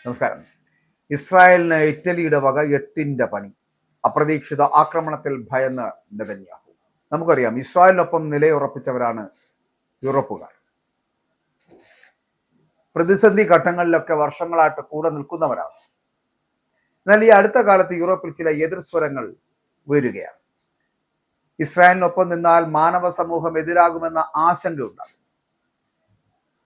നമസ്കാരം. ഇസ്രായേലിന് ഇറ്റലിയുടെ വക 8ന്റെ പണി. അപ്രതീക്ഷിത ആക്രമണത്തിൽ ഭയന്ന് നെതന്യാഹു. നമുക്കറിയാം, ഇസ്രായേലിനൊപ്പം നിലയുറപ്പിച്ചവരാണ് യൂറോപ്പുകാർ. പ്രതിസന്ധി ഘട്ടങ്ങളിലൊക്കെ വർഷങ്ങളായിട്ട് കൂടെ നിൽക്കുന്നവരാണ്. എന്നാൽ ഈ അടുത്ത കാലത്ത് യൂറോപ്പിൽ ചില എതിർസ്വരങ്ങൾ ഉയരുകയാണ്. ഇസ്രായേലിനൊപ്പം നിന്നാൽ മാനവ സമൂഹം എതിരാകുമെന്ന ആശങ്കയുണ്ടാകും.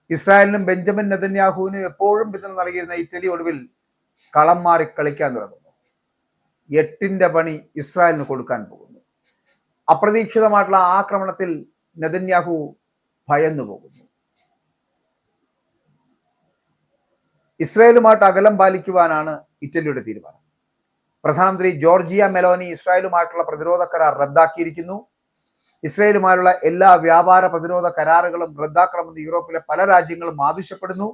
ഇസ്രായേലിനും ബെഞ്ചമിൻ നെതന്യാഹുവിനും എപ്പോഴും പിന്തുണ നൽകിയിരുന്ന ഇറ്റലി ഒടുവിൽ കളം മാറി കളിക്കാൻ തുടങ്ങുന്നു. 8ന്റെ പണി ഇസ്രായേലിന് കൊടുക്കാൻ പോകുന്നു. അപ്രതീക്ഷിതമായിട്ടുള്ള ആക്രമണത്തിൽ നെതന്യാഹു ഭയന്നു പോകുന്നു. ഇസ്രായേലുമായിട്ട് അകലം പാലിക്കുവാനാണ് ഇറ്റലിയുടെ തീരുമാനം. പ്രധാനമന്ത്രി ജോർജിയ മെലോനി ഇസ്രായേലുമായിട്ടുള്ള പ്രതിരോധ കരാർ റദ്ദാക്കിയിരിക്കുന്നു. ഇസ്രായേലുമായുള്ള എല്ലാ വ്യാപാര പ്രതിരോധ കരാറുകളും റദ്ദാക്കണമെന്ന് യൂറോപ്പിലെ പല രാജ്യങ്ങളും ആവശ്യപ്പെടുന്നു.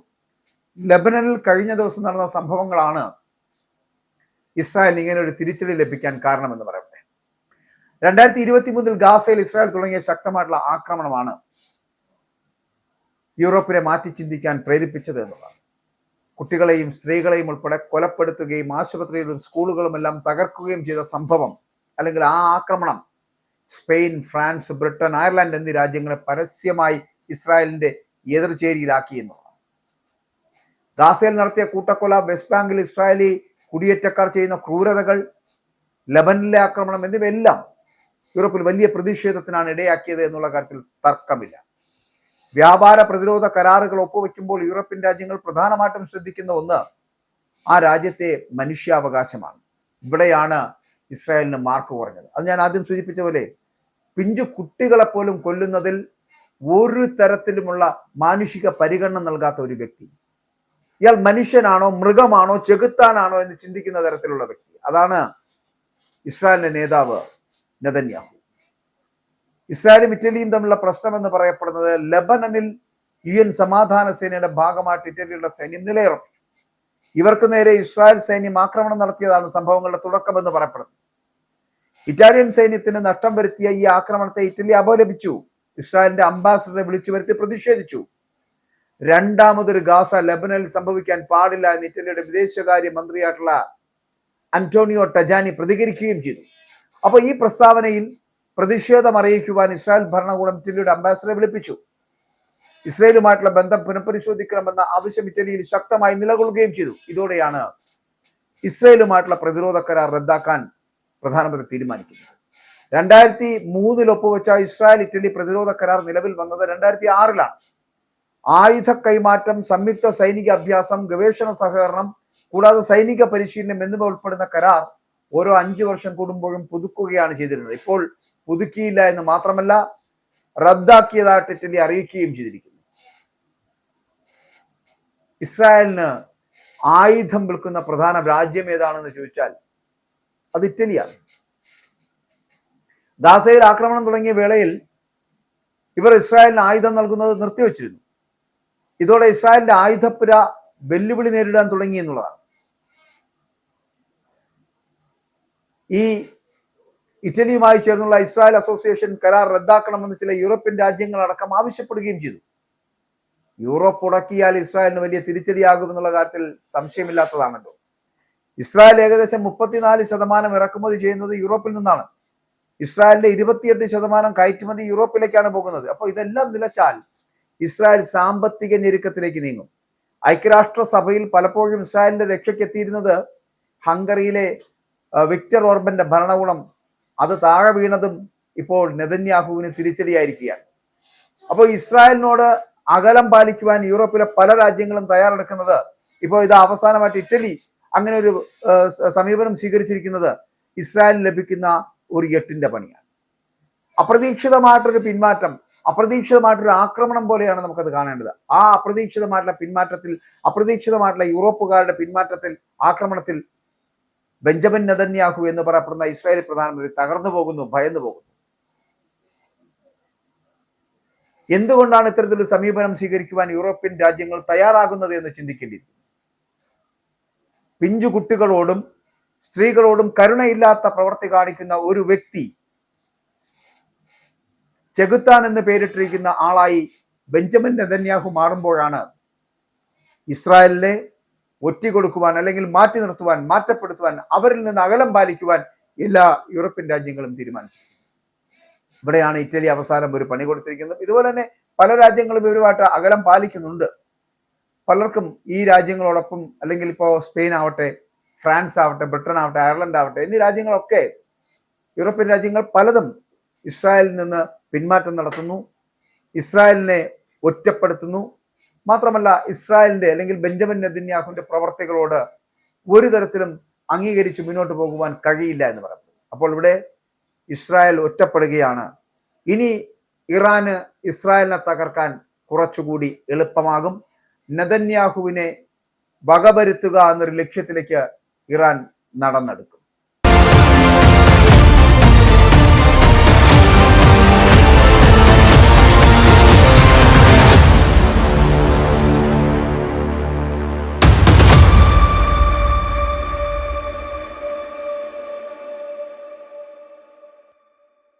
ലെബനനിൽ കഴിഞ്ഞ ദിവസം നടന്ന സംഭവങ്ങളാണ് ഇസ്രായേലിന് ഇങ്ങനെ ഒരു തിരിച്ചടി ലഭിക്കാൻ കാരണമെന്ന് പറയട്ടെ. 2023 ഗാസയിൽ ഇസ്രായേൽ തുടങ്ങിയ ശക്തമായിട്ടുള്ള ആക്രമണമാണ് യൂറോപ്പിനെ മാറ്റി ചിന്തിക്കാൻ പ്രേരിപ്പിച്ചത് എന്നുള്ളതാണ്. കുട്ടികളെയും സ്ത്രീകളെയും ഉൾപ്പെടെ കൊലപ്പെടുത്തുകയും ആശുപത്രികളും സ്കൂളുകളും എല്ലാം തകർക്കുകയും ചെയ്ത സംഭവം, അല്ലെങ്കിൽ ആ ആക്രമണം സ്പെയിൻ, ഫ്രാൻസ്, ബ്രിട്ടൻ, അയർലൻഡ് എന്നീ രാജ്യങ്ങളെ പരസ്യമായി ഇസ്രായേലിന്റെ എതിർചേരിയിലാക്കി എന്നുള്ളതാണ്. ഗാസയിൽ നടത്തിയ കൂട്ടക്കൊല, വെസ്റ്റ് ബാങ്കിൽ ഇസ്രായേലി കുടിയേറ്റക്കാർ ചെയ്യുന്ന ക്രൂരതകൾ, ലബനിലെ ആക്രമണം എന്നിവയെല്ലാം യൂറോപ്പിൽ വലിയ പ്രതിഷേധത്തിനാണ് ഇടയാക്കിയത് എന്നുള്ള കാര്യത്തിൽ തർക്കമില്ല. വ്യാപാര പ്രതിരോധ കരാറുകൾ ഒപ്പുവെക്കുമ്പോൾ യൂറോപ്യൻ രാജ്യങ്ങൾ പ്രധാനമായിട്ടും ശ്രദ്ധിക്കുന്ന ഒന്ന് ആ രാജ്യത്തെ മനുഷ്യാവകാശമാണ്. ഇവിടെയാണ് ഇസ്രായേലിന് മാർക്ക് കുറഞ്ഞത്. അത് ഞാൻ ആദ്യം സൂചിപ്പിച്ച പോലെ പിഞ്ചു കുട്ടികളെ പോലും കൊല്ലുന്നതിൽ ഒരു തരത്തിലുമുള്ള മാനുഷിക പരിഗണന നൽകാത്ത ഒരു വ്യക്തി. ഇയാൾ മനുഷ്യനാണോ മൃഗമാണോ ചെകുത്താനാണോ എന്ന് ചിന്തിക്കുന്ന തരത്തിലുള്ള വ്യക്തി. അതാണ് ഇസ്രായേലിന്റെ നേതാവ് നെതന്യാഹു. ഇസ്രായേലും ഇറ്റലിയും തമ്മിലുള്ള പ്രശ്നം എന്ന് പറയപ്പെടുന്നത് ലെബനനിൽ UN സമാധാന സേനയുടെ ഭാഗമായിട്ട് ഇറ്റലിയുടെ സൈന്യം നിലയുറപ്പിച്ചു. ഇവർക്ക് നേരെ ഇസ്രായേൽ സൈന്യം ആക്രമണം നടത്തിയതാണ് സംഭവങ്ങളുടെ തുടക്കമെന്ന് പറയപ്പെടുന്നു. ഇറ്റാലിയൻ സൈന്യത്തിന് നഷ്ടം വരുത്തിയ ഈ ആക്രമണത്തെ ഇറ്റലി അപലപിച്ചു. ഇസ്രായേലിന്റെ അംബാസഡറെ വിളിച്ചു വരുത്തി പ്രതിഷേധിച്ചു. രണ്ടാമതൊരു ഗാസ ലെബനനിൽ സംഭവിക്കാൻ പാടില്ല എന്ന് ഇറ്റലിയുടെ വിദേശകാര്യ മന്ത്രിയായിട്ടുള്ള അന്റോണിയോ ടജാനി പ്രതികരിക്കുകയും ചെയ്തു. അപ്പോൾ ഈ പ്രസ്താവനയിൽ പ്രതിഷേധം അറിയിക്കുവാൻ ഇസ്രായേൽ ഭരണകൂടം ഇറ്റലിയുടെ അംബാസഡറെ വിളിപ്പിച്ചു. ഇസ്രായേലുമായിട്ടുള്ള ബന്ധം പുനഃപരിശോധിക്കണമെന്ന ആവശ്യം ഇറ്റലിയിൽ ശക്തമായി നിലകൊള്ളുകയും ചെയ്തു. ഇതോടെയാണ് ഇസ്രായേലുമായിട്ടുള്ള പ്രതിരോധ കരാർ റദ്ദാക്കാൻ പ്രധാനമന്ത്രി തീരുമാനിക്കുന്നത്. 2003 ഒപ്പുവെച്ച ഇസ്രായേൽ ഇറ്റലി പ്രതിരോധ കരാർ നിലവിൽ വന്നത് 2006 ആയുധ കൈമാറ്റം, സംയുക്ത സൈനിക അഭ്യാസം, ഗവേഷണ സഹകരണം, കൂടാതെ സൈനിക പരിശീലനം എന്നിവ ഉൾപ്പെടുന്ന കരാർ ഓരോ 5 വർഷം കൂടുമ്പോഴും പുതുക്കുകയാണ് ചെയ്തിരുന്നത്. ഇപ്പോൾ പുതുക്കിയില്ല എന്ന് മാത്രമല്ല, റദ്ദാക്കിയതായിട്ട് ഇറ്റലി അറിയിക്കുകയും ചെയ്തിരിക്കുന്നു. ഇസ്രായേലിന് ആയുധം വിൽക്കുന്ന പ്രധാന രാജ്യം ഏതാണെന്ന് ചോദിച്ചാൽ അത് ഇറ്റലിയാണ്. ഗാസയിൽ ആക്രമണം തുടങ്ങിയ വേളയിൽ ഇവർ ഇസ്രായേലിന് ആയുധം നൽകുന്നത് നിർത്തിവെച്ചിരുന്നു. ഇതോടെ ഇസ്രായേലിന്റെ ആയുധപ്പുര വെല്ലുവിളി നേരിടാൻ തുടങ്ങി എന്നുള്ളതാണ്. ഈ ഇറ്റലിയുമായി ചേർന്നുള്ള ഇസ്രായേൽ അസോസിയേഷൻ കരാർ റദ്ദാക്കണമെന്ന് ചില യൂറോപ്യൻ രാജ്യങ്ങളടക്കം ആവശ്യപ്പെടുകയും ചെയ്തു. യൂറോപ്പ് ഉടക്കിയാൽ ഇസ്രായേലിന് വലിയ തിരിച്ചടിയാകുമെന്നുള്ള കാര്യത്തിൽ സംശയമില്ലാത്തതാണല്ലോ. ഇസ്രായേൽ ഏകദേശം 34% ഇറക്കുമതി ചെയ്യുന്നത് യൂറോപ്പിൽ നിന്നാണ്. ഇസ്രായേലിന്റെ 28% കയറ്റുമതി യൂറോപ്പിലേക്കാണ് പോകുന്നത്. അപ്പോൾ ഇതെല്ലാം നിലച്ചാൽ ഇസ്രായേൽ സാമ്പത്തിക ഞെരുക്കത്തിലേക്ക് നീങ്ങും. ഐക്യരാഷ്ട്രസഭയിൽ പലപ്പോഴും ഇസ്രായേലിന്റെ രക്ഷയ്ക്കെത്തിയിരുന്നത് ഹംഗറിയിലെ വിക്ടർ ഓർബന്റെ ഭരണകൂടം അത് താഴെ വീണതും ഇപ്പോൾ നെതന്യാഹുവിന് തിരിച്ചടിയായിരിക്കുകയാണ്. അപ്പോൾ ഇസ്രായേലിനോട് അകലം പാലിക്കുവാൻ യൂറോപ്പിലെ പല രാജ്യങ്ങളും തയ്യാറെടുക്കുന്നത്, ഇപ്പോൾ ഇത് അവസാനമായിട്ട് ഇറ്റലി അങ്ങനെ ഒരു സമീപനം സ്വീകരിച്ചിരിക്കുന്നത് ഇസ്രായേലിന് ലഭിക്കുന്ന ഒരു 8ന്റെ പണിയാണ്. അപ്രതീക്ഷിതമായിട്ടൊരു പിന്മാറ്റം, അപ്രതീക്ഷിതമായിട്ടൊരു ആക്രമണം പോലെയാണ് നമുക്കത് കാണേണ്ടത്. ആ അപ്രതീക്ഷിതമായിട്ടുള്ള പിന്മാറ്റത്തിൽ, അപ്രതീക്ഷിതമായിട്ടുള്ള യൂറോപ്പുകാരുടെ പിന്മാറ്റത്തിൽ, ആക്രമണത്തിൽ ബെഞ്ചമിൻ നെതന്യാഹു എന്ന് പറയപ്പെടുന്ന ഇസ്രായേൽ പ്രധാനമന്ത്രി തകർന്നു പോകുന്നു, ഭയന്നു പോകുന്നു. എന്തുകൊണ്ടാണ് ഇത്തരത്തിലൊരു സമീപനം സ്വീകരിക്കുവാൻ യൂറോപ്യൻ രാജ്യങ്ങൾ തയ്യാറാകുന്നത് എന്ന് ചിന്തിക്കേണ്ടിയിരിക്കുന്നു. പിഞ്ചു കുട്ടികളോടും സ്ത്രീകളോടും കരുണയില്ലാത്ത പ്രവൃത്തി കാണിക്കുന്ന ഒരു വ്യക്തി, ചെകുത്താൻ എന്ന് പേരിട്ടിരിക്കുന്ന ആളായി ബെഞ്ചമിൻ നെതന്യാഹു മാറുമ്പോഴാണ് ഇസ്രായേലിലെ ഒറ്റിക്കൊടുക്കുവാൻ അല്ലെങ്കിൽ മാറ്റി നിർത്തുവാൻ, മാറ്റപ്പെടുത്തുവാൻ, അവരിൽ നിന്ന് അകലം പാലിക്കുവാൻ എല്ലാ യൂറോപ്യൻ രാജ്യങ്ങളും തീരുമാനിച്ചു. ഇവിടെയാണ് ഇറ്റലി അവസാനം ഒരു പണി കൊടുത്തിരിക്കുന്നത്. ഇതുപോലെ തന്നെ പല രാജ്യങ്ങളും ഇവരുമായിട്ട് അകലം പാലിക്കുന്നുണ്ട്. പലർക്കും ഈ രാജ്യങ്ങളോടൊപ്പം, അല്ലെങ്കിൽ ഇപ്പോൾ സ്പെയിൻ ആവട്ടെ, ഫ്രാൻസ് ആവട്ടെ, ബ്രിട്ടൻ ആവട്ടെ, അയർലൻഡ് ആവട്ടെ എന്നീ രാജ്യങ്ങളൊക്കെ, യൂറോപ്യൻ രാജ്യങ്ങൾ പലതും ഇസ്രായേലിൽ നിന്ന് പിന്മാറ്റം നടത്തുന്നു, ഇസ്രായേലിനെ ഒറ്റപ്പെടുത്തുന്നു. മാത്രമല്ല ഇസ്രായേലിന്റെ അല്ലെങ്കിൽ ബെഞ്ചമിൻ നെതന്യാഹുവിന്റെ പ്രവർത്തികളോട് ഒരു തരത്തിലും അംഗീകരിച്ച് മുന്നോട്ട് പോകുവാൻ കഴിയില്ല എന്ന് പറയുന്നു. അപ്പോൾ ഇവിടെ ഇസ്രായേൽ ഒറ്റപ്പെടുകയാണ്. ഇനി ഇറാന് ഇസ്രായേലിനെ തകർക്കാൻ കുറച്ചുകൂടി എളുപ്പമാകും. നെതന്യാഹുവിനെ വകവരുത്തുക എന്നൊരു ലക്ഷ്യത്തിലേക്ക് ഇറാൻ നടന്നെടുക്കും.